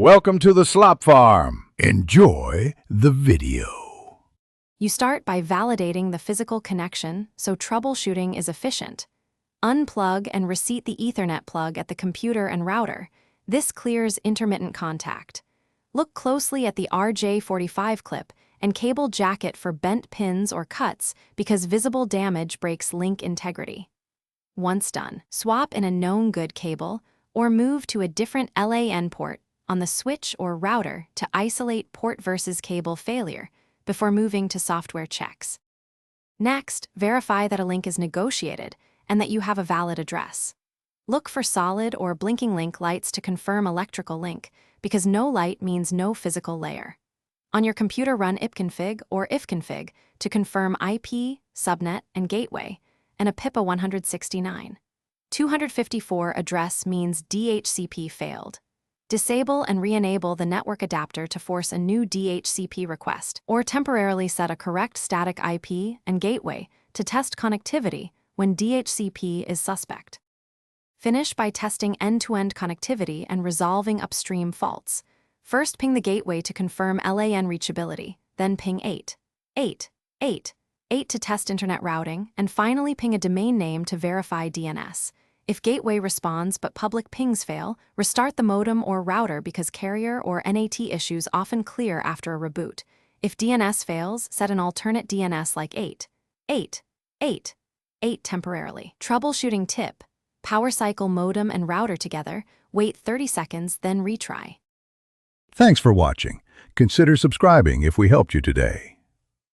Welcome to the Slop Farm. Enjoy the video. You start by validating the physical connection so troubleshooting is efficient. Unplug and reseat the Ethernet plug at the computer and router. This clears intermittent contact. Look closely at the RJ45 clip and cable jacket for bent pins or cuts because visible damage breaks link integrity. Once done, swap in a known good cable or move to a different LAN port on the switch or router to isolate port versus cable failure before moving to software checks. Next, verify that a link is negotiated and that you have a valid address. Look for solid or blinking link lights to confirm electrical link, because no light means no physical layer. On your computer, run ipconfig or ifconfig to confirm IP, subnet, and gateway, and a PIPA 169. 254 address means DHCP failed. Disable and re-enable the network adapter to force a new DHCP request, or temporarily set a correct static IP and gateway to test connectivity when DHCP is suspect. Finish by testing end-to-end connectivity and resolving upstream faults. First, ping the gateway to confirm LAN reachability, then ping 8 to test internet routing, and finally ping a domain name to verify DNS. If gateway responds but public pings fail, restart the modem or router because carrier or NAT issues often clear after a reboot. If DNS fails, set an alternate DNS like 8 temporarily. Troubleshooting tip: power cycle modem and router together, wait 30 seconds, then retry. Thanks for watching. Consider subscribing if we helped you today.